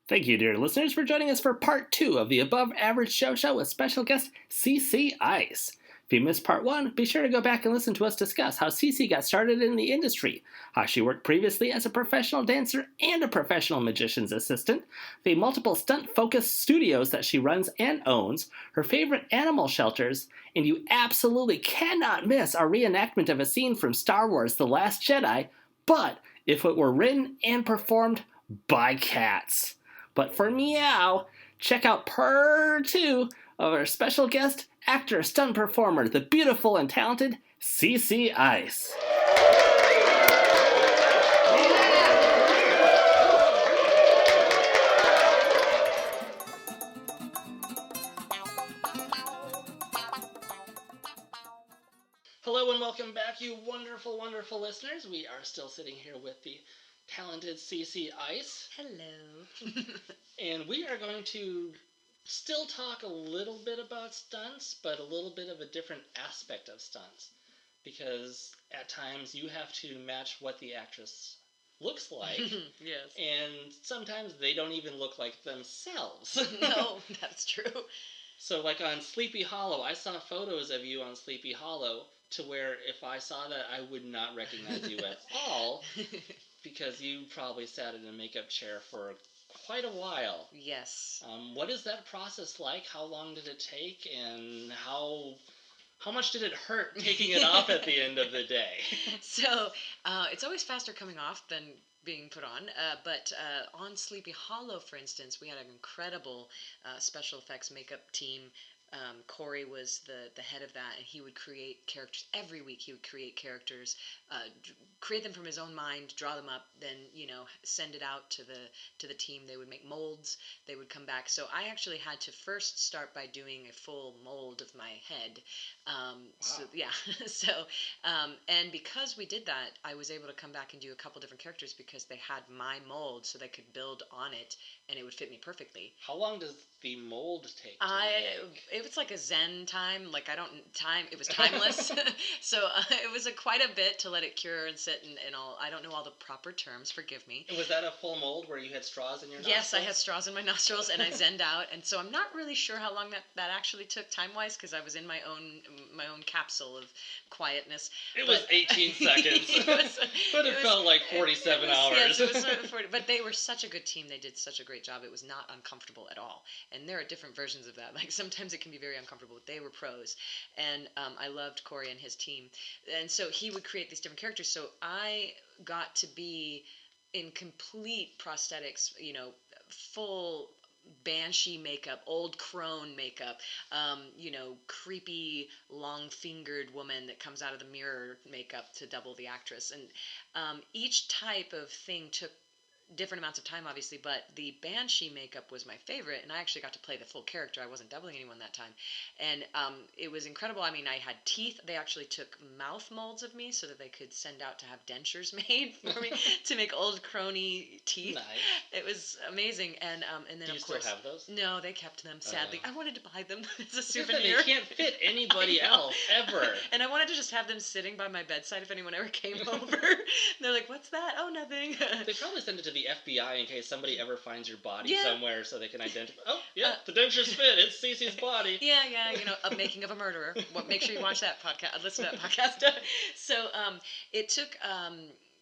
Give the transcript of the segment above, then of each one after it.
Thank you, dear listeners, for joining us for part 2 of the Above Average Show with special guest CC Ice. If you missed part 1, be sure to go back and listen to us discuss how CC got started in the industry, how she worked previously as a professional dancer and a professional magician's assistant, the multiple stunt-focused studios that she runs and owns, her favorite animal shelters, and you absolutely cannot miss our reenactment of a scene from Star Wars The Last Jedi, but if it were written and performed by cats. But for meow, check out part 2 of our special guest, actor, stunt performer, the beautiful and talented CC Ice. Hello and welcome back, you wonderful, wonderful listeners. We are still sitting here with the talented CC Ice. Hello. And we are going to still talk a little bit about stunts, but a little bit of a different aspect of stunts. Because at times you have to match what the actress looks like. Yes. And sometimes they don't even look like themselves. No, that's true. So like on Sleepy Hollow, I saw photos of you on Sleepy Hollow to where if I saw that, I would not recognize you at all. Because you probably sat in a makeup chair for quite a while. Yes. What is that process like? How long did it take? And how much did it hurt taking it off at the end of the day? So, it's always faster coming off than being put on. But on Sleepy Hollow, for instance, we had an incredible special effects makeup team. Corey was the head of that, and he would create characters every week. He would create characters, create them from his own mind, draw them up, then send it out to the team. They would make molds. They would come back. So I actually had to first start by doing a full mold of my head. Wow. So yeah, and because we did that, I was able to come back and do a couple different characters because they had my mold, so they could build on it, and it would fit me perfectly. How long does the mold take to make? It was like a zen time. Like it was timeless. So it was quite a bit to let it cure and sit and all. I don't know all the proper terms. Forgive me. Was that a full mold where you had straws in your nostrils? Yes, I had straws in my nostrils, and I zenned out. And so I'm not really sure how long that actually took time-wise, because I was in my own capsule of quietness. It was 18 seconds. But it felt like 47 hours. Yes, it was 40. But they were such a good team. They did such a great job. It was not uncomfortable at all. And there are different versions of that. Like sometimes it can be very uncomfortable, but they were pros. And I loved Corey and his team. And so he would create these different characters. So I got to be in complete prosthetics, full banshee makeup, old crone makeup, creepy long-fingered woman that comes out of the mirror makeup to double the actress. And each type of thing took different amounts of time, obviously, but the banshee makeup was my favorite, and I actually got to play the full character. I wasn't doubling anyone that time, and it was incredible. I mean, I had teeth. They actually took mouth molds of me so that they could send out to have dentures made for me to make old crony teeth. Nice. It was amazing, and then Do you of course, still have those? no, they kept them. Sadly, I wanted to buy them as a souvenir. They can't fit anybody else ever. And I wanted to just have them sitting by my bedside if anyone ever came over. They're like, "What's that?" "Oh, nothing." They probably send it to the FBI in case somebody ever finds your body Yeah. somewhere so they can identify. Oh, yeah, the dentures fit. It's Cece's body. Yeah, a making of a murderer. Make sure you watch that podcast. Listen to that podcast. So it took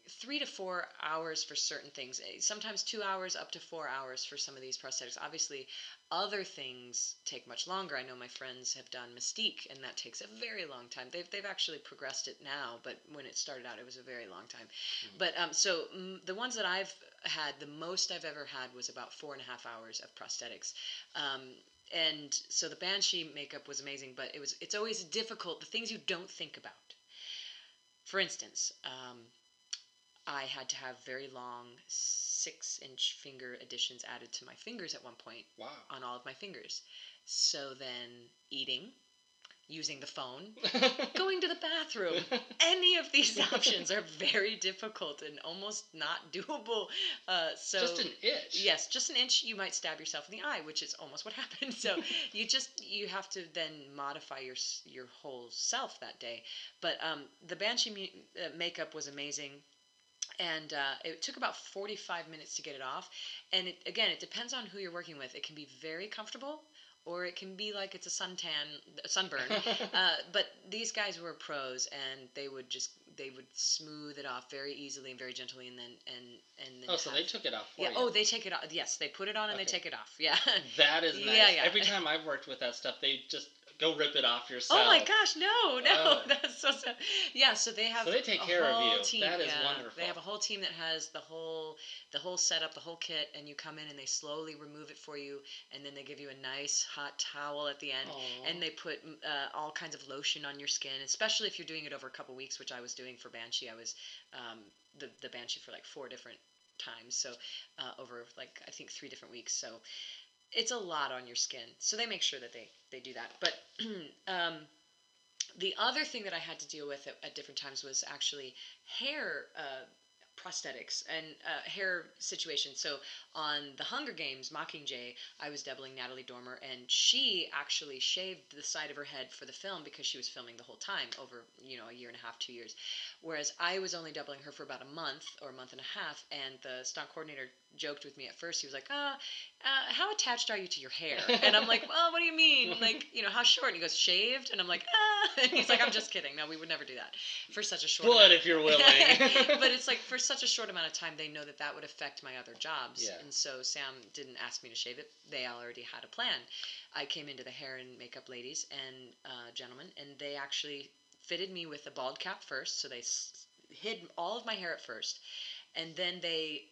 3 to 4 hours for certain things. Sometimes 2 hours, up to 4 hours for some of these prosthetics. Obviously, other things take much longer. I know my friends have done Mystique, and that takes a very long time. They've actually progressed it now, but when it started out, it was a very long time. Mm-hmm. But the ones that I've had, the most I've ever had was about 4.5 hours of prosthetics. And so the banshee makeup was amazing, but it's always difficult, the things you don't think about. For instance, I had to have very long 6-inch finger additions added to my fingers at one point. Wow. On all of my fingers. So then eating, using the phone, going to the bathroom, any of these options are very difficult and almost not doable. Just an itch. Yes, just an inch. You might stab yourself in the eye, which is almost what happened. So you have to then modify your whole self that day. But the banshee makeup was amazing. And it took about 45 minutes to get it off. And it depends on who you're working with. It can be very comfortable, or it can be like it's a sunburn. But these guys were pros, and they would smooth it off very easily and very gently, and then Oh, so they took it off for yeah. you. Oh, they take it off. Yes, they put it on and they take it off. Yeah. That is nice. Yeah. Every time I've worked with that stuff, they just go rip it off yourself. Oh my gosh, no, that's so sad. Yeah, so they have. So they take care of you. Team. That is wonderful. They have a whole team that has the whole setup, the whole kit, and you come in and they slowly remove it for you, and then they give you a nice hot towel at the end, and they put all kinds of lotion on your skin, especially if you're doing it over a couple weeks, which I was doing for Banshee. I was the Banshee for like 4 different times, so over like I think 3 different weeks, so. It's a lot on your skin, so they make sure that they do that. But the other thing that I had to deal with at different times was actually hair prosthetics and hair situations. So on the Hunger Games, Mockingjay, I was doubling Natalie Dormer, and she actually shaved the side of her head for the film because she was filming the whole time over, a year and a half, 2 years. Whereas I was only doubling her for about a month or a month and a half, and the stunt coordinator joked with me at first. He was like, how attached are you to your hair? And I'm like, what do you mean? Like, how short? And he goes, shaved? And I'm like, And he's like, I'm just kidding. No, we would never do that for such a short amount. But if you're willing. But it's like, for such a short amount of time, they know that would affect my other jobs. Yeah. And so Sam didn't ask me to shave it. They already had a plan. I came into the hair and makeup ladies and gentlemen, and they actually fitted me with a bald cap first. So they hid all of my hair at first. And then they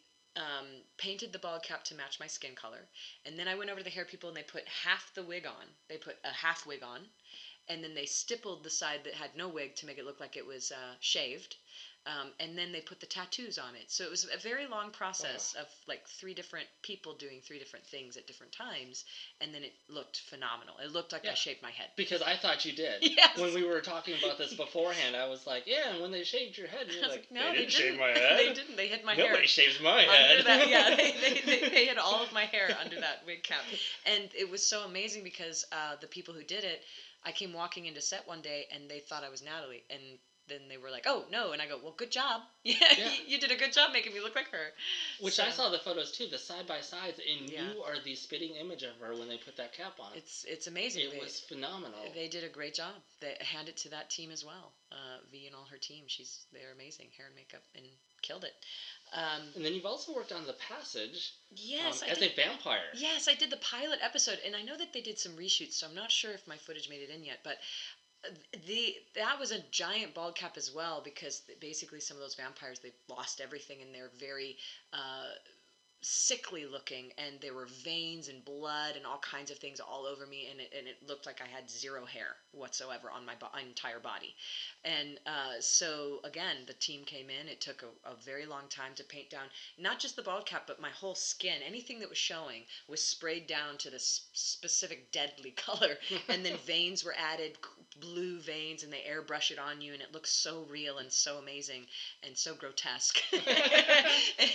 painted the bald cap to match my skin color. And then I went over to the hair people and they put half the wig on. They put a half wig on. And then they stippled the side that had no wig to make it look like it was shaved. And then they put the tattoos on it. So it was a very long process of like 3 different people doing 3 different things at different times. And then it looked phenomenal. It looked like I shaved my head. Because I thought you did. Yes. When we were talking about this beforehand, I was like, yeah, and when they shaved your head, and you're like, no, they didn't shave my head. They didn't. They hid my hair. Nobody shaves my head. Under that, yeah, they hid all of my hair under that wig cap. And it was so amazing because the people who did it, I came walking into set one day and they thought I was Natalie, and then they were like, "Oh no!" And I go, "Well, good job. Yeah. You did a good job making me look like her." Which I saw the photos too, the side by sides, and you are the spitting image of her when they put that cap on. It's amazing. It was phenomenal. They did a great job. They hand it to that team as well. V and all her team. They're amazing, hair and makeup, and killed it. And then you've also worked on The Passage. Yes, as a vampire. Yes, I did the pilot episode, and I know that they did some reshoots, so I'm not sure if my footage made it in yet, but that was a giant bald cap as well, because basically some of those vampires, they've lost everything and they're very sickly looking, and there were veins and blood and all kinds of things all over me, and it looked like I had 0 hair whatsoever on my entire body. And so again, the team came in. It took a very long time to paint down not just the bald cap, but my whole skin. Anything that was showing was sprayed down to this specific deadly color, and then veins were added, blue veins, and they airbrush it on you, and it looks so real and so amazing and so grotesque.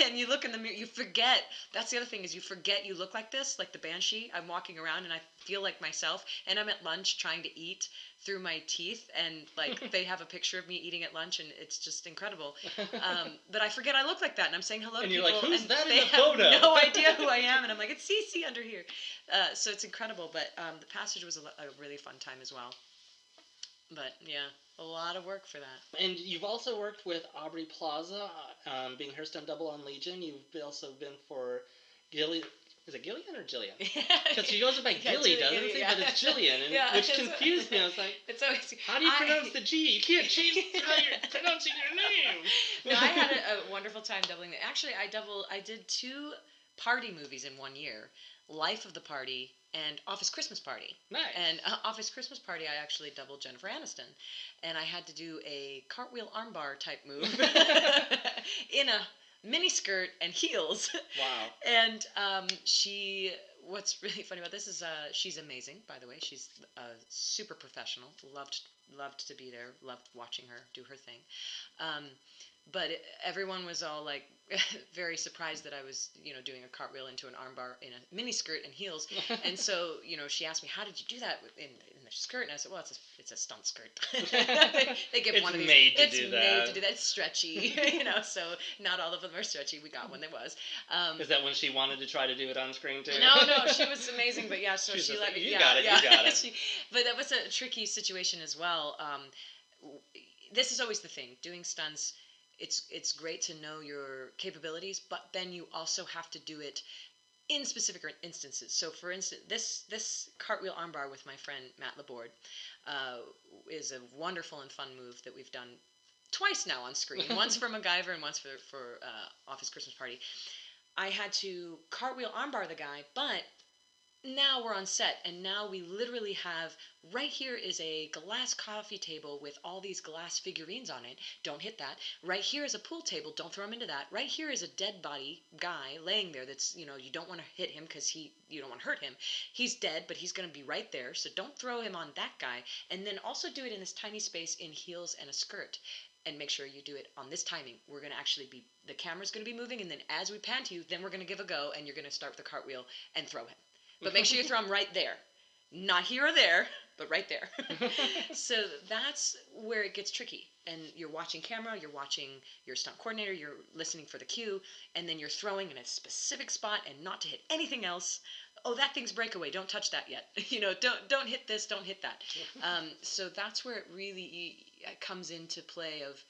And you look in the mirror, you forget. That's the other thing, is you forget you look like this, like the Banshee. I'm walking around and I feel like myself, and I'm at lunch trying to eat through my teeth, and like they have a picture of me eating at lunch, and it's just incredible. But I forget I look like that, and I'm saying hello to people, and you're like, who's that in the photo? They have no idea who I am, and I'm like, it's Cece under here. So it's incredible, but The Passage was a really fun time as well. But yeah, a lot of work for that. And you've also worked with Aubrey Plaza, being her stunt double on Legion. You've also been for Gillian. Is it Gillian or Jillian? Because she goes by Gilly, doesn't she? But it's Jillian, which confused me. I was like, it's always, how do you pronounce the G? You can't change how you're pronouncing your name. No, I had a wonderful time doubling it. Actually, I did 2 party movies in 1 year. Life of the Party and Office Christmas Party. Nice. And Office Christmas Party, I actually doubled Jennifer Aniston. And I had to do a cartwheel armbar type move in a miniskirt and heels. Wow. And what's really funny about this is she's amazing, by the way. She's super professional. Loved to be there. Loved watching her do her thing. But everyone was all like very surprised that I was, doing a cartwheel into an armbar in a mini skirt and heels. And so, she asked me, how did you do that in the skirt? And I said, well, it's a stunt skirt. They give one of these. It's made to do that. It's stretchy, so not all of them are stretchy. We got one that was. Is that when she wanted to try to do it on screen too? No, she was amazing. But yeah, so she let me. You got it. But that was a tricky situation as well. This is always the thing, doing stunts. It's great to know your capabilities, but then you also have to do it in specific instances. So, for instance, this cartwheel armbar with my friend Matt Laborde is a wonderful and fun move that we've done twice now on screen. Once for Macgyver and once for Office Christmas Party. I had to cartwheel armbar the guy, but now we're on set, and now we literally have, right here is a glass coffee table with all these glass figurines on it. Don't hit that. Right here is a pool table. Don't throw him into that. Right here is a dead body guy laying there that's, you don't want to hit him because you don't want to hurt him. He's dead, but he's going to be right there, so don't throw him on that guy. And then also do it in this tiny space in heels and a skirt. And make sure you do it on this timing. We're going to actually the camera's going to be moving, and then as we pan to you, then we're going to give a go, and you're going to start with the cartwheel and throw him. But make sure you throw him right there. Not here or there, but right there. So that's where it gets tricky. And you're watching camera, you're watching your stunt coordinator, you're listening for the cue, and then you're throwing in a specific spot and not to hit anything else. Oh, that thing's breakaway. Don't touch that yet. Don't hit this, don't hit that. So that's where it really comes into play of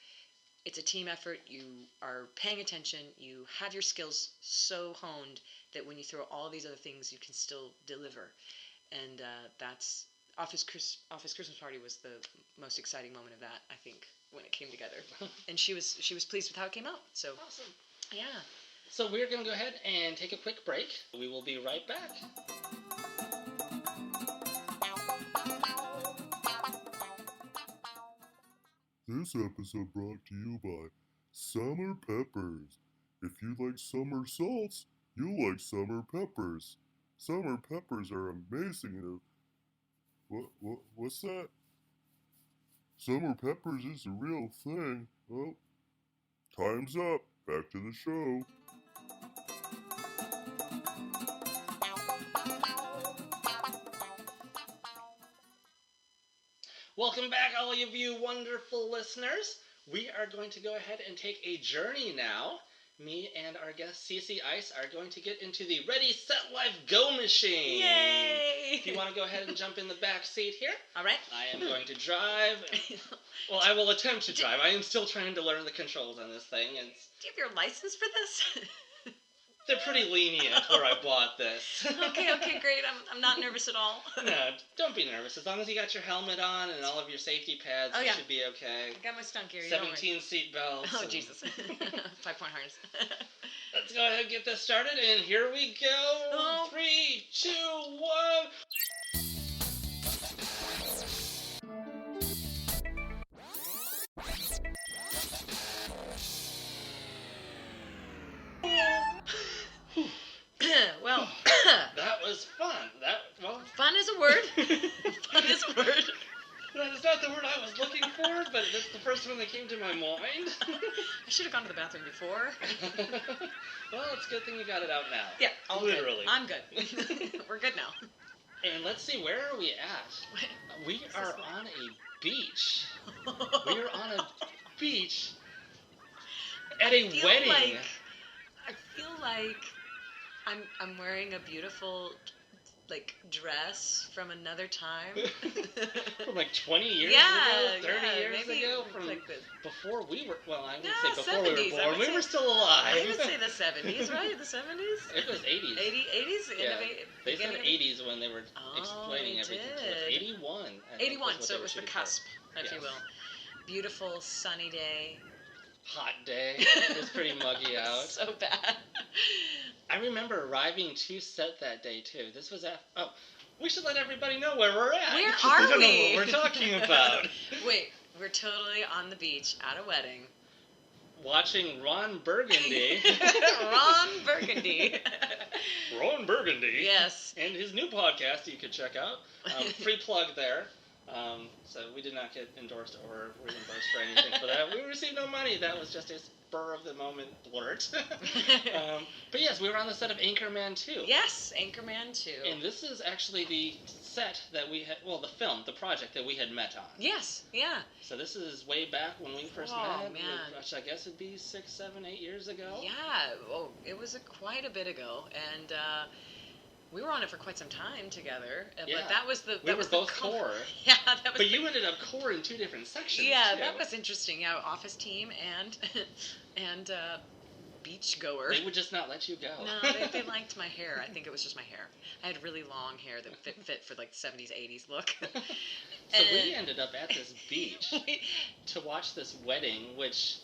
it's a team effort. You are paying attention. You have your skills so honed that when you throw all these other things, you can still deliver. And that's Office Christmas Party was the most exciting moment of that, I think, when it came together. And she was pleased with how it came out. So awesome. Yeah. So we're going to go ahead and take a quick break. We will be right back. This episode brought to you by Summer Peppers. If you like summer salts, you'll like summer peppers. Summer peppers are amazing. What's that? Summer peppers is a real thing. Well, time's up. Back to the show. Welcome back, all of you wonderful listeners. We are going to go ahead and take a journey now. Me and our guest, CC Ice, are going to get into the Ready, Set, Life, Go machine. Yay! If you want to go ahead and jump in the back seat here. All right. I am going to drive. Well, I will attempt to drive. I am still trying to learn the controls on this thing. Do you have your license for this? They're pretty lenient where I bought this. Okay, great. I'm not nervous at all. No, don't be nervous. As long as you got your helmet on and all of your safety pads, you should be okay. I got my stunt gear. 17 seat belts. Oh, Jesus. 5-point harness. Let's go ahead and get this started, and here we go. Oh. 3, 2, 1. Well, that was fun. Fun is a word. Fun is a word. That is not the word I was looking for, but that's the first one that came to my mind. I should have gone to the bathroom before. Well, it's a good thing you got it out now. Yeah, all literally. Good. I'm good. We're good now. And let's see, where are we at? We are on a beach. We are on a beach at a wedding. I feel like I'm wearing a beautiful dress from another time. From 20 years ago? 30 years ago? From before we were, well, I wouldn't say before 70s, we were born. We were still alive. I would say the 70s, right? The 70s? It was 80s. 80s? Yeah. They said 80s when they were explaining everything to us. 81. 81, so it was the cusp, if you will. Beautiful, sunny day. Hot day. It was pretty muggy out. So bad. I remember arriving to set that day, too. This was we should let everybody know where we're at. Where I are don't we? know what we're talking about. Wait, we're totally on the beach at a wedding. Watching Ron Burgundy. Ron Burgundy. Ron Burgundy. Yes. And his new podcast you could check out. Free plug there. So we did not get endorsed or reimbursed for anything for that. We received no money. That was just a spur of the moment blurt. But yes, we were on the set of Anchorman 2. Yes, Anchorman 2. And this is actually the set that we had, well, the film, the project that we had met on. Yes, yeah. So this is way back when we first met. Oh, man. Which I guess it'd be 6, 7, 8 years ago. Yeah, oh, it was quite a bit ago, and we were on it for quite some time together. Yeah. But that was the we were both core. Yeah, that was. But you ended up core in 2 different sections. Yeah, too. that was interesting. Yeah, office team and beach goer. They would just not let you go. No, they liked my hair. I think it was just my hair. I had really long hair that fit for like 70s, 80s look. So we ended up at this beach to watch this wedding, which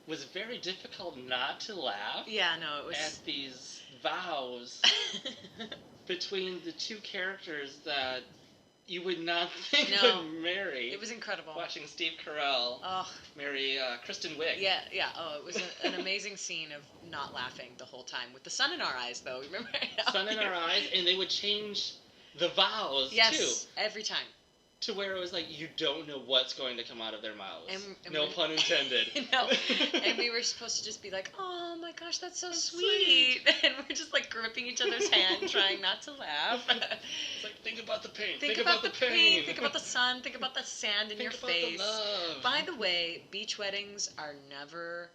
was very difficult not to laugh. Yeah, no, it was at these vows between the 2 characters that you would not think would marry. It was incredible. Watching Steve Carell marry Kristen Wiig. Yeah. Oh, it was an amazing scene of not laughing the whole time with the sun in our eyes, though. Remember? Sun in our eyes, and they would change the vows too. Yes, every time. To where it was like you don't know what's going to come out of their mouths. And no pun intended. No. And we were supposed to just be like, "Oh my gosh, that's so sweet," and we're just like gripping each other's hand, trying not to laugh. It's like, think about the pain. Think about the pain. Think about the sun. Think about the sand in your face. Think about the love. By the way, beach weddings are never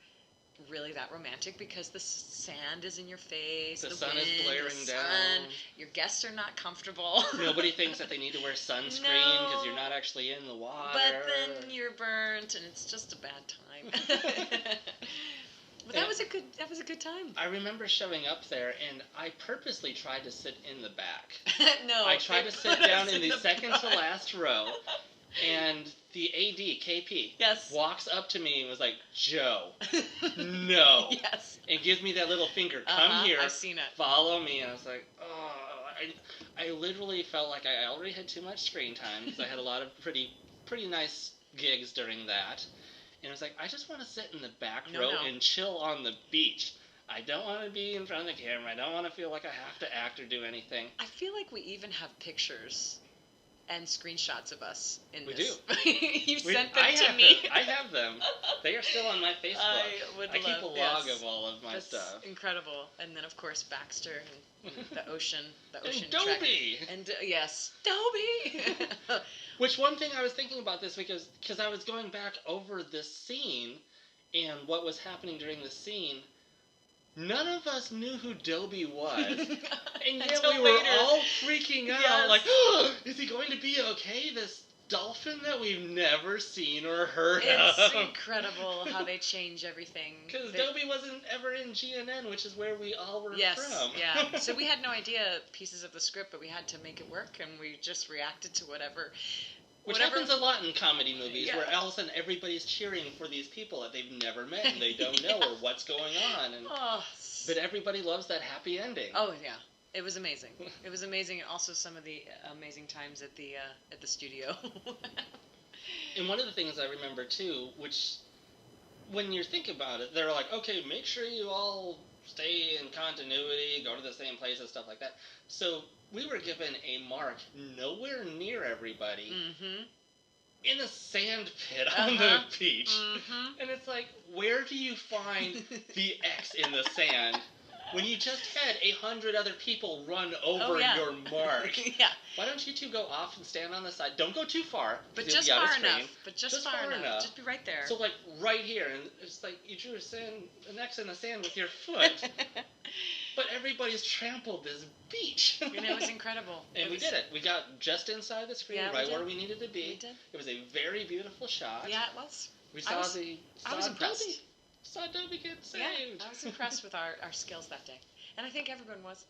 really that romantic because the sand is in your face, the sun wind, is blaring the sun, down. your guests are not comfortable. Nobody thinks that they need to wear sunscreen because you're not actually in the water. But then you're burnt and it's just a bad time. But that was a good time. I remember showing up there and I purposely tried to sit in the back. No. I tried to sit down in the second to last row. And the AD, KP, walks up to me and was like, "Joe, no." Yes. And gives me that little finger, "Come here. I've seen it. Follow me." And I was like, oh. I literally felt like I already had too much screen time because I had a lot of pretty nice gigs during that. And I was like, I just want to sit in the back row and chill on the beach. I don't want to be in front of the camera. I don't want to feel like I have to act or do anything. I feel like we even have pictures and screenshots of us in this. We do. You sent them to me. I have them. They are still on my Facebook. I keep a log of all of my stuff. That's incredible. And then, of course, Baxter and the ocean and Dobie. And yes, Dobie. Which one thing I was thinking about this week is because I was going back over this scene and what was happening during the scene. None of us knew who Dobie was. And yet we were all freaking out. Like, oh, is he going to be okay? This dolphin that we've never seen or heard of. It's incredible how they change everything. Because Dobie wasn't ever in GNN, which is where we all were from. Yeah. So we had no idea pieces of the script, but we had to make it work, and we just reacted to whatever. Which happens a lot in comedy movies, where all of a sudden everybody's cheering for these people that they've never met and they don't know or what's going on. And, but everybody loves that happy ending. Oh, yeah. It was amazing. It was amazing, and also some of the amazing times at the studio. And one of the things I remember, too, which, when you think about it, they're like, okay, make sure you all stay in continuity, go to the same places, stuff like that. So we were given a mark nowhere near everybody in a sand pit on the beach. And it's like, where do you find the X in the sand when you just had 100 other people run over your mark? Why don't you two go off and stand on the side? Don't go too far. But just far enough. But just far enough. Just be right there. So, like, right here. And it's like you drew an X in the sand with your foot. But everybody's trampled this beach. And it was incredible. And we did it. We got just inside the screen, right where we needed to be. We did. It was a very beautiful shot. Yeah, it was. We saw I was impressed. Dobie. Saw Dobie get saved. Yeah, I was impressed with our skills that day. And I think everyone was.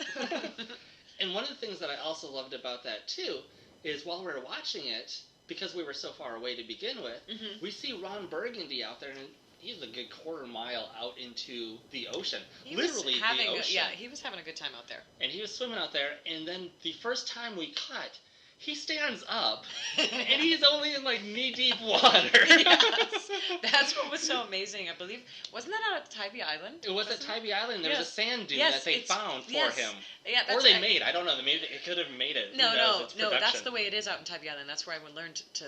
And one of the things that I also loved about that, too, is while we were watching it, because we were so far away to begin with, we see Ron Burgundy out there, and he's a good quarter mile out into the ocean. Literally the ocean. He was having a good time out there. And he was swimming out there, and then the first time we cut, he stands up, and he's only in, like, knee-deep water. Yes. That's what was so amazing. I believe, wasn't that on Tybee Island? It was at Tybee Island. There was a sand dune that they found for him. Yeah, or they made. I don't know. Maybe it could have made it. No, that's the way it is out in Tybee Island. That's where I learned to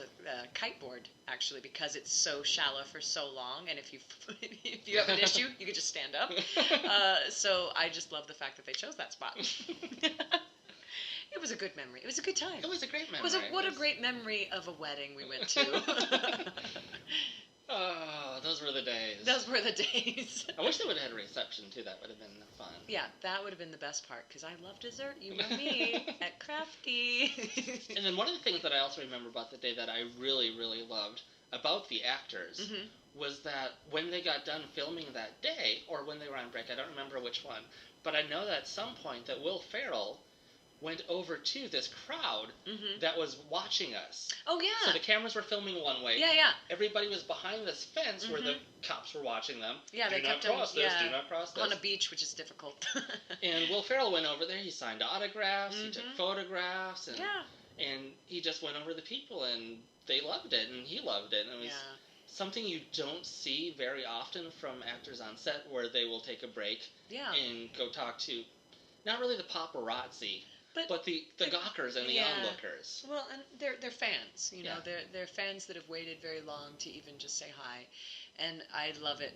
kiteboard, actually, because it's so shallow for so long, and if you have an issue, you can just stand up. So I just love the fact that they chose that spot. It was a good memory. It was a good time. It was a great memory. What a great memory of a wedding we went to. Oh, those were the days. Those were the days. I wish they would have had a reception, too. That would have been fun. Yeah, that would have been the best part, because I love dessert. You know me at Crafty. And then one of the things that I also remember about the day that I really, really loved about the actors was that when they got done filming that day, or when they were on break, I don't remember which one, but I know that at some point that Will Ferrell went over to this crowd that was watching us. Oh, yeah. So the cameras were filming one way. Yeah, yeah. Everybody was behind this fence where the cops were watching them. Yeah, do they not kept cross them, this, do not cross this. on a beach, which is difficult. And Will Ferrell went over there. He signed autographs. He took photographs. And, and he just went over the people, and they loved it, and he loved it. And it was something you don't see very often from actors on set, where they will take a break and go talk to, not really the paparazzi, but the gawkers and the onlookers. Well, and they're fans, you know. They're fans that have waited very long to even just say hi, and I love it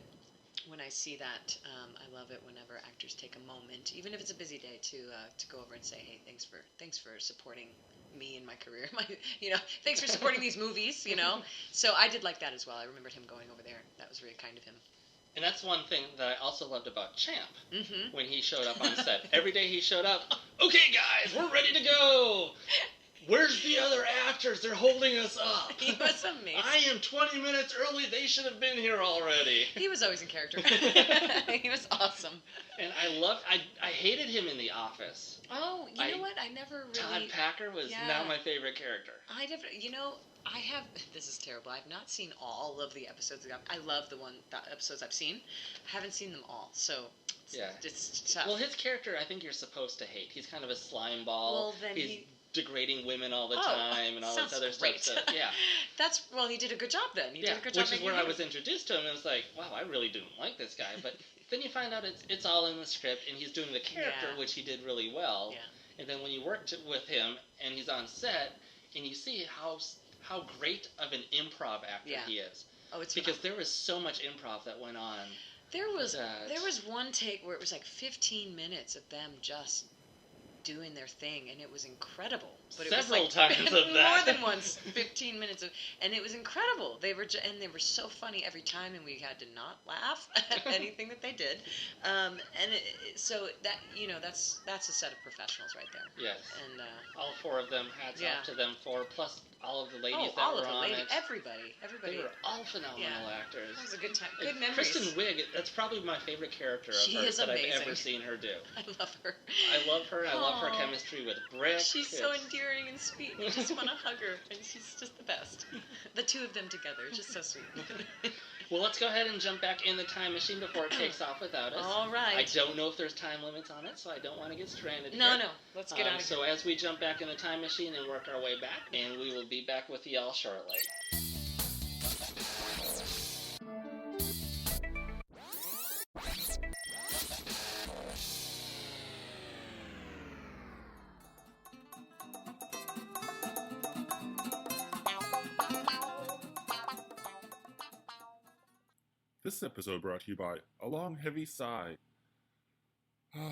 when I see that. I love it whenever actors take a moment, even if it's a busy day, to go over and say, hey, thanks for supporting me in my career. Thanks for supporting these movies, you know. So I did like that as well. I remembered him going over there. That was really kind of him. And that's one thing that I also loved about Champ when he showed up on set. Every day he showed up, okay, guys, we're ready to go. Where's the other actors? They're holding us up. He was amazing. I am 20 minutes early. They should have been here already. He was always in character. He was awesome. And I hated him in The Office. Oh, you know what? I never really... Todd Packer was not my favorite character. This is terrible. I've not seen all of the episodes. I love the episodes I've seen. I haven't seen them all, so it's tough. Well, his character, I think you're supposed to hate. He's kind of a slime ball. Well, then he's degrading women all the time and all this other stuff. So, yeah. He did a good job then. He did a good job. Which is where I was introduced to him, and I was like, wow, I really didn't like this guy. But then you find out it's all in the script, and he's doing the character, which he did really well. Yeah. And then when you worked with him, and he's on set, and you see how great of an improv actor he is. Oh, it's because there was so much improv that went on. There was one take where it was like 15 minutes of them just doing their thing, and it was incredible. But Several it was like times of that. More than once, 15 minutes and it was incredible. They were so funny every time, and we had to not laugh at anything that they did. So that that's a set of professionals right there. Yes. And all four of them. Hats off to them four. Plus all of the ladies that were on it. Everybody. They were all phenomenal actors. That was a good time. Good memories. Kristen Wiig, that's probably my favorite character of hers that I've ever seen her do. I love her. I love her. I love her chemistry with Brick. She's so endearing and sweet. You just want to hug her, and she's just the best. The two of them together, just so sweet. Well, let's go ahead and jump back in the time machine before it takes off without us. All right. I don't know if there's time limits on it, so I don't want to get stranded No. here. Let's get out of here. So as we jump back in the time machine and work our way back, and we will be back with y'all shortly. This episode brought to you by A Long Heavy Sigh. And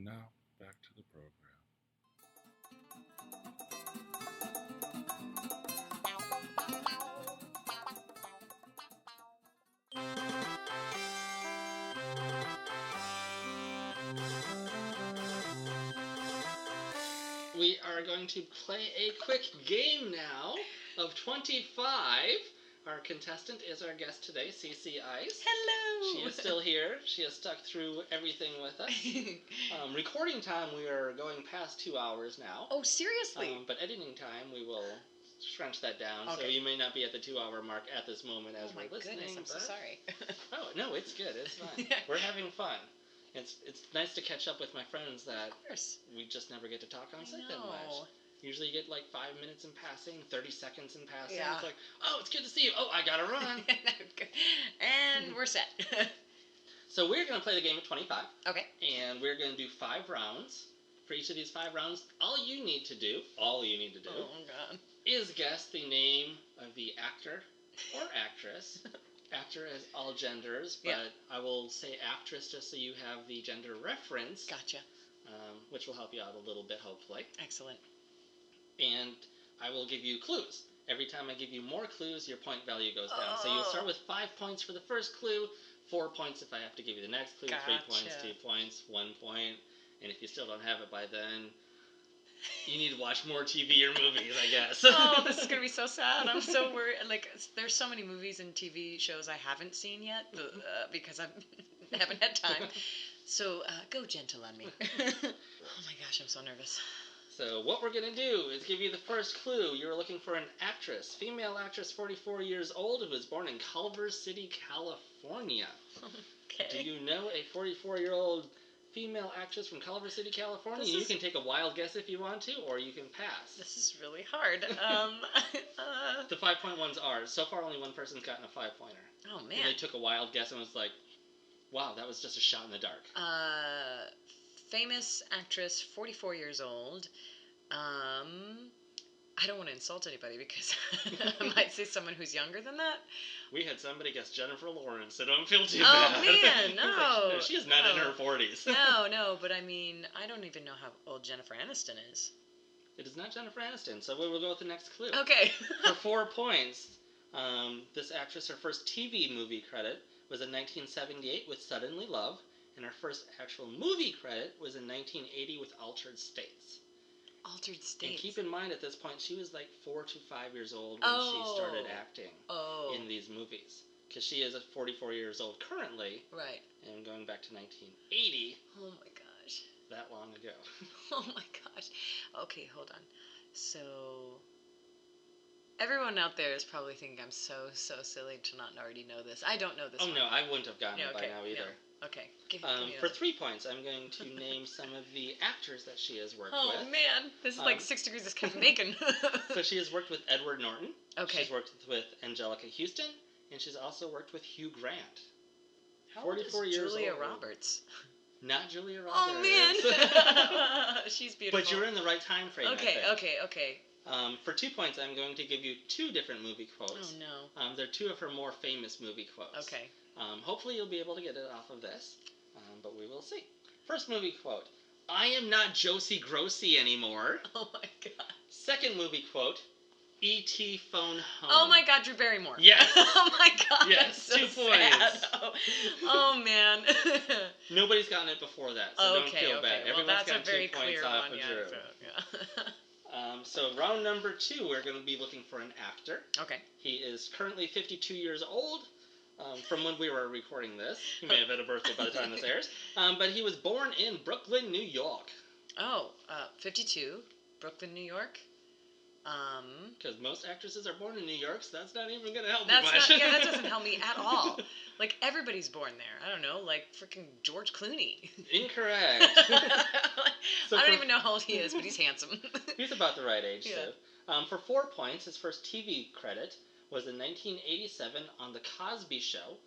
now, back to the program. We are going to play a quick game now of 25. Our contestant is our guest today, CC Ice. Hello! She is still here. She has stuck through everything with us. Recording time, we are going past 2 hours now. Oh, seriously? But editing time, we will scrunch that down. Okay. So you may not be at the 2 hour mark at this moment as we're listening. Oh my goodness, I'm so sorry. Oh, no, it's good. It's fine. We're having fun. It's nice to catch up with my friends that Of course. we just never get to talk on set that know. much. Usually you get like 5 minutes in passing, 30 seconds in passing. Yeah. It's like, oh, it's good to see you. Oh, I gotta run. And we're set. So we're going to play the game at 25. Okay. And we're going to do 5 rounds. For each of these 5 rounds, all you need to do Oh, God. is guess the name of the actor or actress. Actor as all genders, but Yeah. I will say actress just so you have the gender reference. Gotcha. Which will help you out a little bit, hopefully. Excellent. And I will give you clues. Every time I give you more clues, your point value goes down. So you'll start with 5 points for the first clue, 4 points if I have to give you the next clue, 3 points, 2 points, 1 point. And if you still don't have it by then, you need to watch more TV or movies, I guess. Oh, this is going to be so sad. I'm so worried. Like, there's so many movies and TV shows I haven't seen yet because I haven't had time. So, go gentle on me. Oh my gosh, I'm so nervous. So what we're going to do is give you the first clue. You're looking for an actress, female actress, 44 years old, who was born in Culver City, California. Okay. Do you know a 44-year-old female actress from Culver City, California? You can take a wild guess if you want to, or you can pass. This is really hard. The 5-point ones are. So far, only one person's gotten a 5-pointer. Oh, man. And they took a wild guess and was like, wow, that was just a shot in the dark. Famous actress, 44 years old. I don't want to insult anybody because I might say someone who's younger than that. We had somebody guess Jennifer Lawrence, so don't feel too Oh, bad. man, no. No, she is not in her 40s. No, but I mean, I don't even know how old Jennifer Aniston is. It is not Jennifer Aniston, so we will go with the next clue. Okay. For 4 points, this actress, her first TV movie credit was in 1978 with Suddenly Love, and her first actual movie credit was in 1980 with Altered States. Altered States. And keep in mind, at this point, she was like 4 to 5 years old when she started acting in these movies. Because she is 44 years old currently. Right. And going back to 1980. Oh my gosh. That long ago. Oh my gosh. Okay, hold on. So, everyone out there is probably thinking I'm so silly to not already know this. I don't know this one. No, I wouldn't have gotten it by now either. No. Okay. Give for 3 points, I'm going to name some of the actors that she has worked with. Oh man, this is like 6 Degrees of Kevin Bacon. So she has worked with Edward Norton. Okay. She's worked with Angelica Houston, and she's also worked with Hugh Grant. How 44 old is years Julia old. Roberts? Not Julia Roberts. Oh man, she's beautiful. But you're in the right time frame. Okay. I think. Okay. For 2 points, I'm going to give you 2 different movie quotes. Oh no. They're 2 of her more famous movie quotes. Okay. Hopefully you'll be able to get it off of this, but we will see. First movie quote: "I am not Josie Grossi anymore." Oh my god. Second movie quote: "E.T. phone home." Oh my god, Drew Barrymore. Yes. Oh my god. Yes, that's 2 so points. sad. Oh man. Nobody's gotten it before that, so don't feel bad. Well, Everyone's that's got a very 2 points clear off one. of Drew. So round number 2, we're going to be looking for an actor. Okay. He is currently 52 years old. From when we were recording this. He may have had a birthday by the time this airs. But he was born in Brooklyn, New York. Oh, 52, Brooklyn, New York. Because most actresses are born in New York, so that's not even going to help That's you much. not, yeah, that doesn't help me at all. Like, everybody's born there. I don't know, like freaking George Clooney. Incorrect. I don't even know how old he is, but he's handsome. He's about the right age, Yeah. too. For 4 points, his first TV credit was in 1987 on The Cosby Show.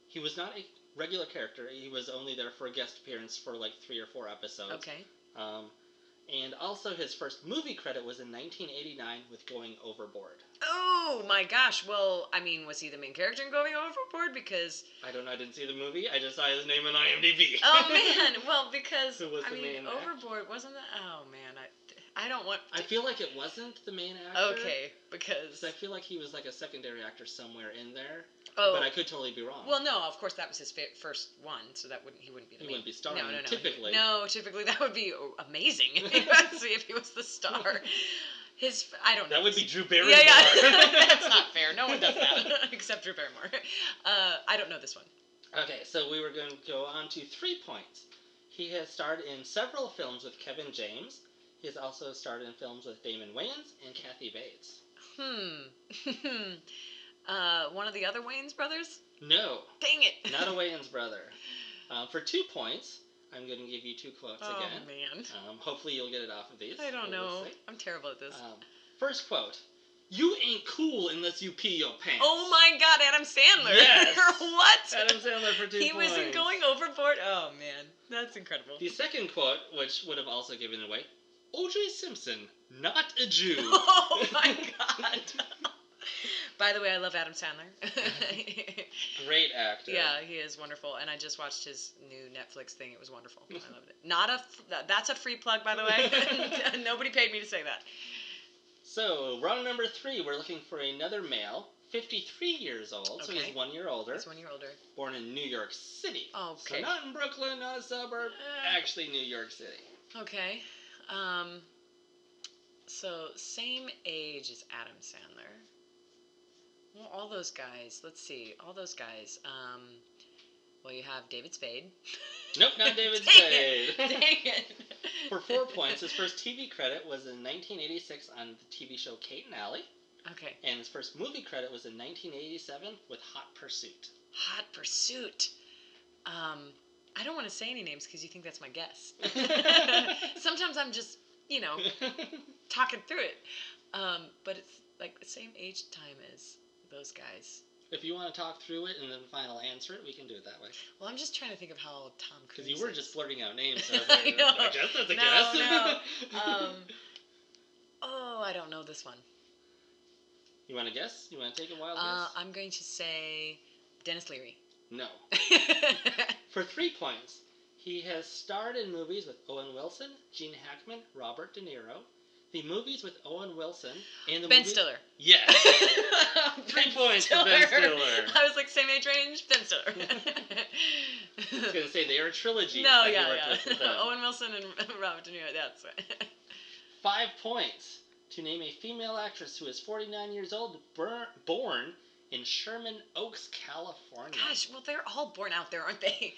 He was not a regular character. He was only there for a guest appearance for like 3 or 4 episodes. Okay. And also his first movie credit was in 1989 with Going Overboard. Oh my gosh. Well, I mean, was he the main character in Going Overboard? Because I don't know. I didn't see the movie. I just saw his name on IMDb. Oh man. Well, because Who was I the mean, main Overboard wasn't that? Oh man, I don't want. I feel like it wasn't the main actor. Okay, because I feel like he was like a secondary actor somewhere in there. Oh, but I could totally be wrong. Well, no, of course that was his first one, so he wouldn't be the main. He wouldn't be starring. No. Typically. Typically that would be amazing. Especially if he was the star. I don't know. That would be Drew Barrymore. Yeah. That's not fair. No one does that except Drew Barrymore. I don't know this one. Okay, so we were going to go on to 3 points. He has starred in several films with Kevin James. He has also starred in films with Damon Wayans and Kathy Bates. One of the other Wayans brothers? No. Dang it. Not a Wayans brother. For 2 points, I'm going to give you 2 quotes Oh, again. man. Hopefully you'll get it off of these. I don't know. We'll see. I'm terrible at this. First quote. You ain't cool unless you pee your pants. Oh my God, Adam Sandler. Yes. What? Adam Sandler for 2 He points. wasn't going overboard. Oh man, that's incredible. The second quote, which would have also given it away, O.J. Simpson, not a Jew. Oh my God. By the way, I love Adam Sandler. Great actor. Yeah, he is wonderful, and I just watched his new Netflix thing. It was wonderful. I loved it. That's a free plug, by the way. Nobody paid me to say that. So, round number 3, we're looking for another male, 53 years old, so he's 1 year older. He's 1 year older. Born in New York City. Okay. So not in Brooklyn, not a suburb, actually New York City. Okay. So, same age as Adam Sandler. Well, all those guys. Let's see. All those guys. Well, you have David Spade. Nope, not David Dang Spade. Dang it. For 4 points, his first TV credit was in 1986 on the TV show Kate and Allie. Okay. And his first movie credit was in 1987 with Hot Pursuit. Hot Pursuit. I don't want to say any names because you think that's my guess. Sometimes I'm just, talking through it. But it's like the same age time as those guys. If you want to talk through it and then final answer it, we can do it that way. Well, I'm just trying to think of how old Tom Cruise Because you were just blurting out names. So I know. I guess that's a guess. No. I don't know this one. You want to guess? You want to take a wild guess? I'm going to say Dennis Leary. No. For 3 points, he has starred in movies with Owen Wilson, Gene Hackman, Robert De Niro. The movies with Owen Wilson and the Ben Stiller. Yes. 3 points for Ben Stiller. I was like, same age range, Ben Stiller. I was going to say, they are a trilogy. No, yeah. Owen Wilson and Robert De Niro, that's right. 5 points to name a female actress who is 49 years old, born in Sherman Oaks, California. Gosh, well, they're all born out there, aren't they?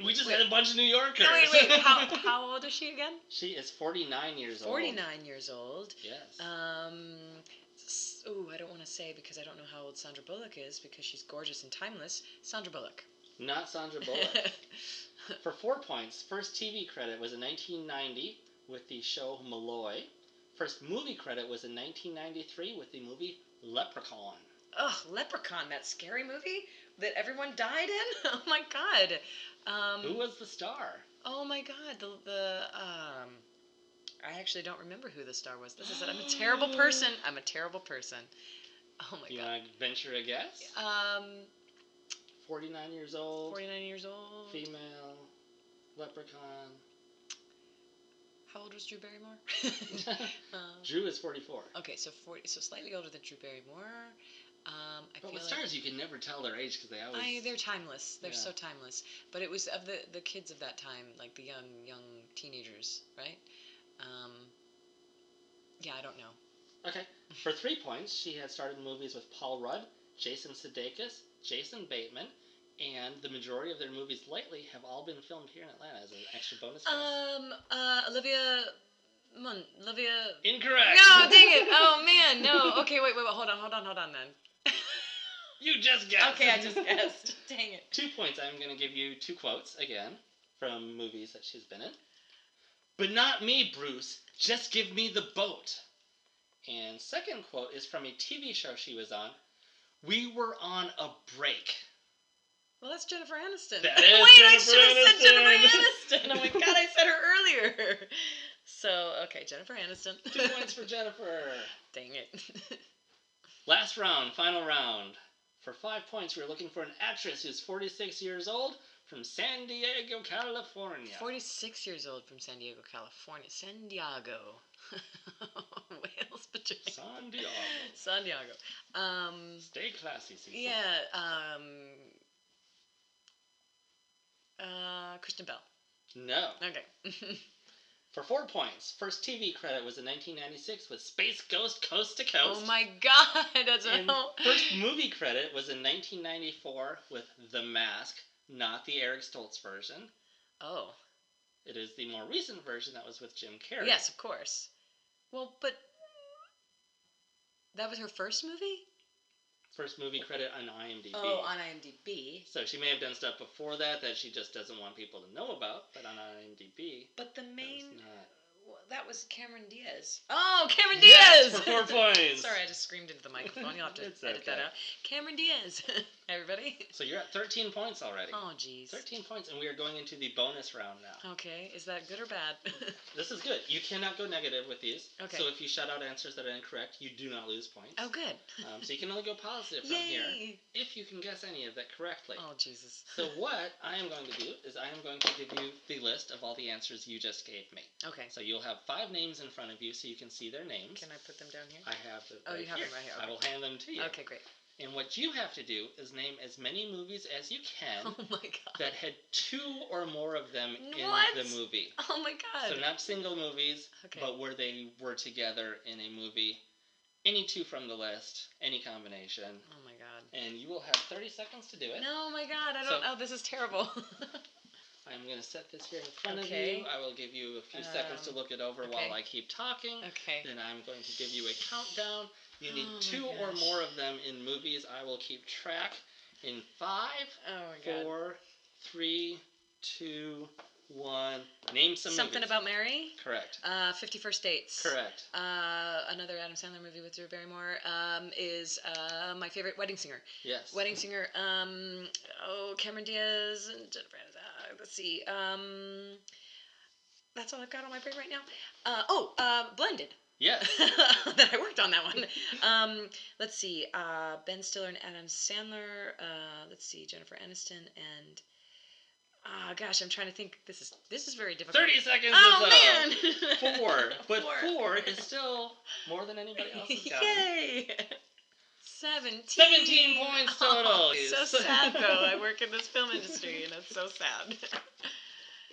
We just had a bunch of New Yorkers. No, wait. How old is she again? She is 49 years old. 49 years old. Yes. I don't want to say because I don't know how old Sandra Bullock is because she's gorgeous and timeless. Sandra Bullock. Not Sandra Bullock. For 4 points, first TV credit was in 1990 with the show Malloy. First movie credit was in 1993 with the movie Leprechaun. Ugh, Leprechaun, that scary movie that everyone died in? Oh my God. Who was the star? Oh my God, I actually don't remember who the star was. This is it. I'm a terrible person. Oh my God. You want to venture a guess? 49 years old. 49 years old. Female. Leprechaun. How old was Drew Barrymore? Drew is 44. Okay, so slightly older than Drew Barrymore. But with stars, you can never tell their age because they always... They're timeless. They're so timeless. But it was of the kids of that time, like the young teenagers, right? I don't know. Okay. For 3 points, she had starred in movies with Paul Rudd, Jason Sudeikis, Jason Bateman, and the majority of their movies lately have all been filmed here in Atlanta as an extra bonus guest. Olivia... Incorrect! No, dang it! Oh, man, no. Okay, wait, hold on then. You just guessed! Okay, I just guessed. Dang it. 2 points. I'm going to give you 2 quotes, again, from movies that she's been in. But not me, Bruce. Just give me the boat. And second quote is from a TV show she was on. We were on a break. Well, that's Jennifer Aniston. That is Wait, Jennifer I should have said Jennifer Aniston. Aniston. Oh my God, I said her earlier. So, okay, Jennifer Aniston. 2 points for Jennifer. Dang it. Last round, final round. For 5 points, we're looking for an actress who's 46 years old from San Diego, California. 46 years old from San Diego, California. San Diego. Wales, Patricia. San Diego. Stay classy, Cecil. Yeah, Kristen Bell. No. Okay. For 4 points, first TV credit was in 1996 with Space Ghost Coast to Coast. Oh my God, that's First movie credit was in 1994 with The Mask, not the Eric Stoltz version. Oh. It is the more recent version that was with Jim Carrey. Yes, of course. Well, but that was her first movie? first movie credit on IMDb. Oh, on IMDb. So she may have done stuff before that she just doesn't want people to know about, but on IMDb. But the main... That was Cameron Diaz. Oh, Cameron Yes, Diaz! for 4 points. Sorry, I just screamed into the microphone. You'll have to edit that out. Cameron Diaz. Everybody. So you're at 13 points already. Oh, jeez. 13 points, and we are going into the bonus round now. Okay, is that good or bad? This is good. You cannot go negative with these. Okay. So if you shout out answers that are incorrect, you do not lose points. Oh, good. So you can only go positive from here if you can guess any of that correctly. Oh, Jesus. So what I am going to do is I am going to give you the list of all the answers you just gave me. Okay. So you'll have 5 names in front of you so you can see their names. Can I put them down here? I have them you have them right here. Okay. I will hand them to you. Okay, great. And what you have to do is name as many movies as you can Oh my God. that had 2 or more of them in the movie. Oh my God. So not single movies, okay. but where they were together in a movie. Any 2 from the list, any combination. Oh my God. And you will have 30 seconds to do it. No, my God, I don't know. This is terrible. I'm going to set this here in front of you. I will give you a few seconds to look it over while I keep talking. Okay. Then I'm going to give you a countdown. You need 2 or more of them in movies. I will keep track in 5, 4, 3, 2, 1. Name some Something movies. About Mary? Correct. 51st Dates. Correct. Another Adam Sandler movie with Drew Barrymore is my favorite, Wedding Singer. Yes. Wedding Singer. Cameron Diaz and Jennifer Aniston. Let's see. That's all I've got on my brain right now. Blended. Yes. That I worked on that one. Let's see. Ben Stiller and Adam Sandler. Let's see. Jennifer Aniston and... gosh, I'm trying to think. This is very difficult. 30 seconds is man! 4. But 4 is still more than anybody else has gotten. Yay! 17 points total. Oh, so sad, though. I work in this film industry, and it's so sad.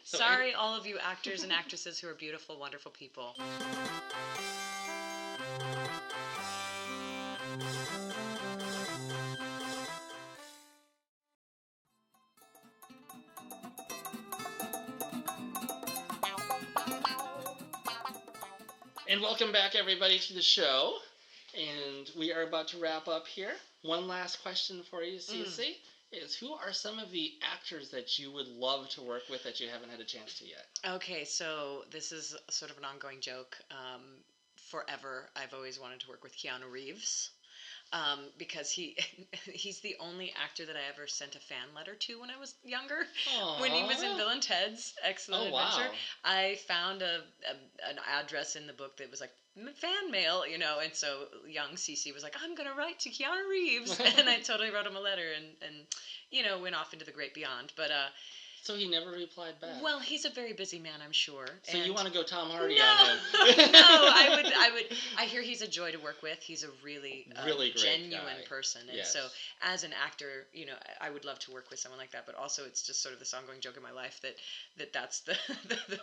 Sorry, all of you actors and actresses who are beautiful, wonderful people. And welcome back, everybody, to the show. And we are about to wrap up here. One last question for you, Cece, is who are some of the actors that you would love to work with that you haven't had a chance to yet? Okay, so this is sort of an ongoing joke. Forever, I've always wanted to work with Keanu Reeves. Because he's the only actor that I ever sent a fan letter to when I was younger. Aww. When he was in Bill and Ted's Excellent Adventure. I found an address in the book that was like fan mail, and so young Cece was like, I'm going to write to Keanu Reeves. And I totally wrote him a letter and went off into the great beyond. But so he never replied back. Well, he's a very busy man, I'm sure. So you want to go Tom Hardy on him? No, I would. I hear he's a joy to work with. He's a really great genuine guy. person, and so as an actor, I would love to work with someone like that. But also, it's just sort of this ongoing joke in my life that's the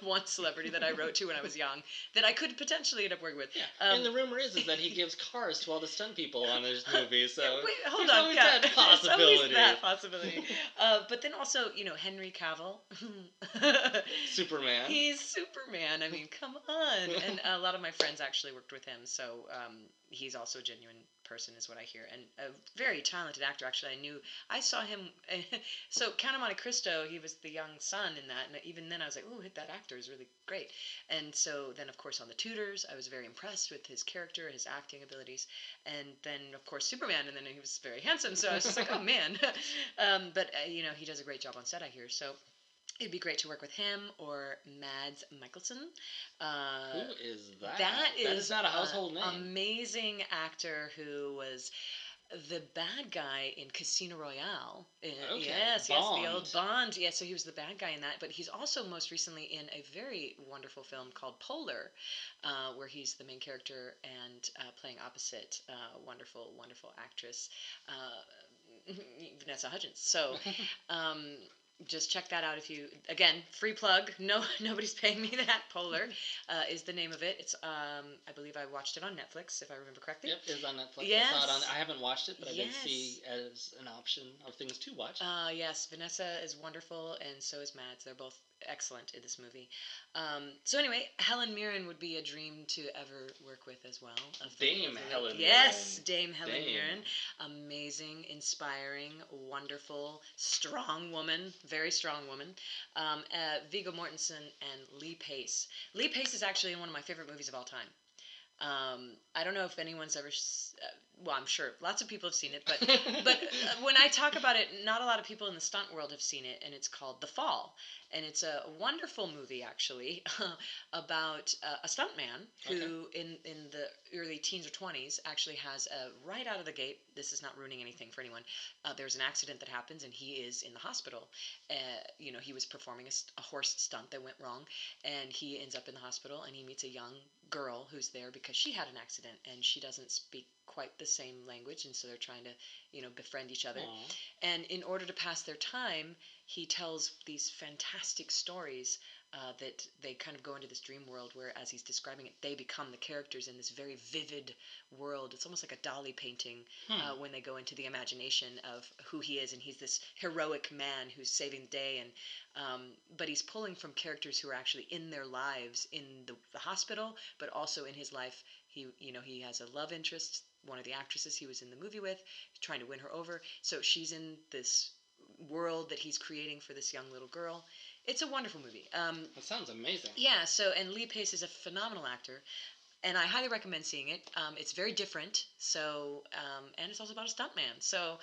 one celebrity that I wrote to when I was young that I could potentially end up working with. Yeah. And the rumor is that he gives cars to all the stunt people on his movies. So wait, hold on, always that possibility. Always that possibility. But then also, Henry Cavill. Superman. He's Superman. I mean, come on. And a lot of my friends actually worked with him, so he's also a genuine person, is what I hear, and a very talented actor. Actually, I saw him. So Count of Monte Cristo, he was the young son in that, and even then I was like, oh, that actor is really great. And so then, of course, on The Tudors, I was very impressed with his character, his acting abilities, and then, of course, Superman, and then he was very handsome, so I was just like, oh, man. But, he does a great job on set, I hear, so it'd be great to work with him or Mads Mikkelsen. Who is that? That is not a household name. Amazing actor who was the bad guy in Casino Royale. Okay. Yes, Bond. The old Bond. Yeah, so he was the bad guy in that, but he's also most recently in a very wonderful film called Polar, where he's the main character and playing opposite wonderful, wonderful actress Vanessa Hudgens. So just check that out if you, again, free plug, nobody's paying me that. Polar is the name of it. It's I believe I watched it on Netflix, if I remember correctly. Yep, it is on Netflix. Yes. I haven't watched it, but I did see as an option of things to watch. Yes, Vanessa is wonderful, and so is Mads. They're both excellent in this movie. So anyway, Helen Mirren would be a dream to ever work with as well. Dame Helen Mirren. Yes, Dame Helen Mirren. Amazing, inspiring, wonderful, strong woman, very strong woman. Viggo Mortensen and Lee Pace. Lee Pace is actually in one of my favorite movies of all time. I don't know if anyone's ever. Well, I'm sure lots of people have seen it, but when I talk about it, not a lot of people in the stunt world have seen it, and it's called The Fall, and it's a wonderful movie actually about a stuntman who, in the early teens or 20s, actually has right out of the gate. This is not ruining anything for anyone. There's an accident that happens, and he is in the hospital. He was performing a horse stunt that went wrong, and he ends up in the hospital, and he meets a young girl who's there because she had an accident, and she doesn't speak quite the same language, and so they're trying to befriend each other. Aww. And in order to pass their time, he tells these fantastic stories that they kind of go into this dream world where, as he's describing it, they become the characters in this very vivid world. It's almost like a Dali painting when they go into the imagination of who he is, and he's this heroic man who's saving the day, and but he's pulling from characters who are actually in their lives in the hospital, but also in his life. He has a love interest, one of the actresses he was in the movie with, trying to win her over. So she's in this world that he's creating for this young little girl. It's a wonderful movie. That sounds amazing. Yeah, and Lee Pace is a phenomenal actor, and I highly recommend seeing it. It's very different, and it's also about a stuntman, so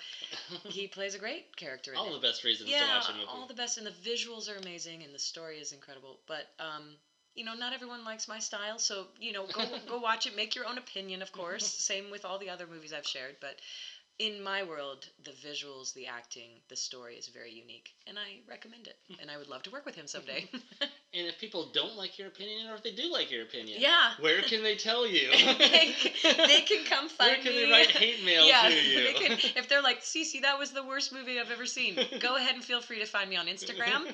he plays a great character in it. All the best reasons to watch a movie. Yeah, all the best, and the visuals are amazing, and the story is incredible, but not everyone likes my style, so, go watch it, make your own opinion, of course, same with all the other movies I've shared, but in my world, the visuals, the acting, the story is very unique, and I recommend it, and I would love to work with him someday. And if people don't like your opinion, or if they do like your opinion, where can they tell you? they can come find me. Where can they write hate mail to you? If they're like, Cece, that was the worst movie I've ever seen, go ahead and feel free to find me on Instagram.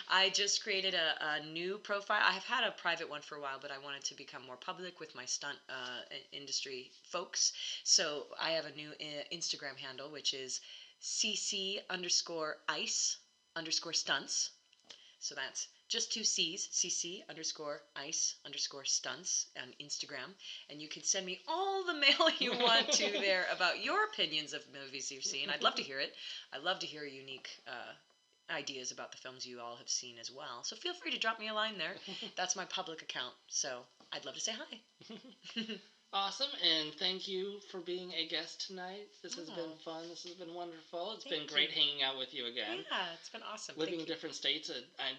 I just created a new profile. I have had a private one for a while, but I wanted to become more public with my stunt industry folks. So I have a new Instagram handle, which is cc_ice_stunts. So that's just 2 C's, cc_ice_stunts on Instagram. And you can send me all the mail you want to there about your opinions of movies you've seen. I'd love to hear it. I'd love to hear unique ideas about the films you all have seen as well. So feel free to drop me a line there. That's my public account. So I'd love to say hi. Awesome, and thank you for being a guest tonight. This has been fun. This has been wonderful. It's been great hanging out with you again. Yeah, it's been awesome. Living in different states, I'm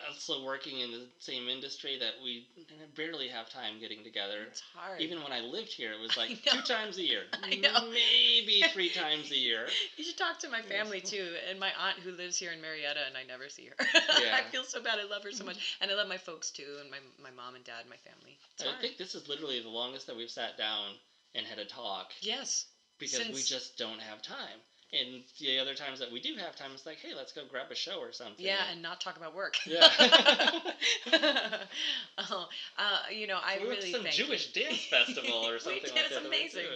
also working in the same industry that we barely have time getting together. It's hard. Even when I lived here, it was like 2 times a year. I know. Maybe 3 times a year. You should talk to my family, too, and my aunt who lives here in Marietta, and I never see her. Yeah. I feel so bad. I love her so much. And I love my folks, too, and my mom and dad and my family. I think this is literally the longest that we've sat down and had a talk. Yes. Because we just don't have time. And the other times that we do have time, it's like, hey, let's go grab a show or something. Yeah, and not talk about work. Yeah. I really some Jewish dance festival or something like that. It's amazing.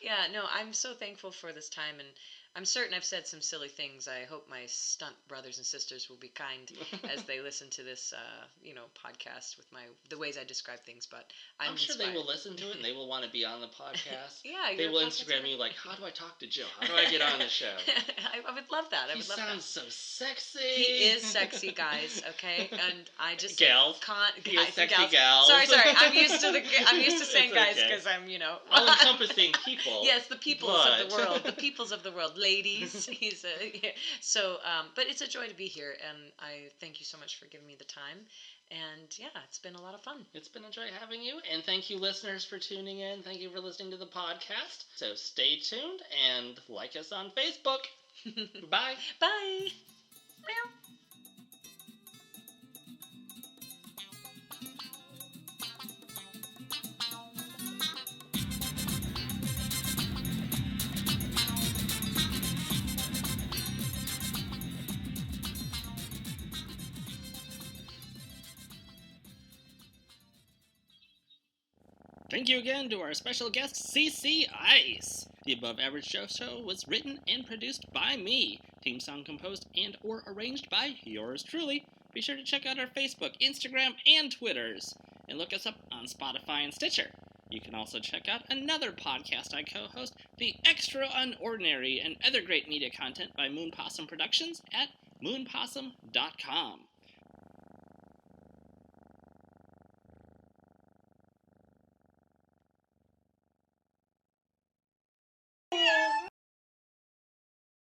Yeah, no, I'm so thankful for this time, and I'm certain I've said some silly things. I hope my stunt brothers and sisters will be kind as they listen to this, podcast with the ways I describe things. But I'm sure inspired. They will listen to it and they will want to be on the podcast. Yeah, they will Instagram you like, how do I talk to Joe? How do I get on the show? I would love that. He sounds so sexy. He is sexy, guys. Okay, and I just gals. He is sexy gals. Sorry. I'm used to saying guys because I'm all encompassing people. Yes, the peoples of the world. The peoples of the world. Ladies. But it's a joy to be here, and I thank you so much for giving me the time. And yeah, it's been a lot of fun. It's been a joy having you, and thank you, listeners, for tuning in. Thank you for listening to the podcast. So stay tuned and like us on Facebook. Bye. Bye. Meow. Thank you again to our special guest, CC Ice. The Above Average Show was written and produced by me. Theme song composed and or arranged by yours truly. Be sure to check out our Facebook, Instagram, and Twitters, and look us up on Spotify and Stitcher. You can also check out another podcast I co-host, The Extra Unordinary, and other great media content by Moon Possum Productions at moonpossum.com.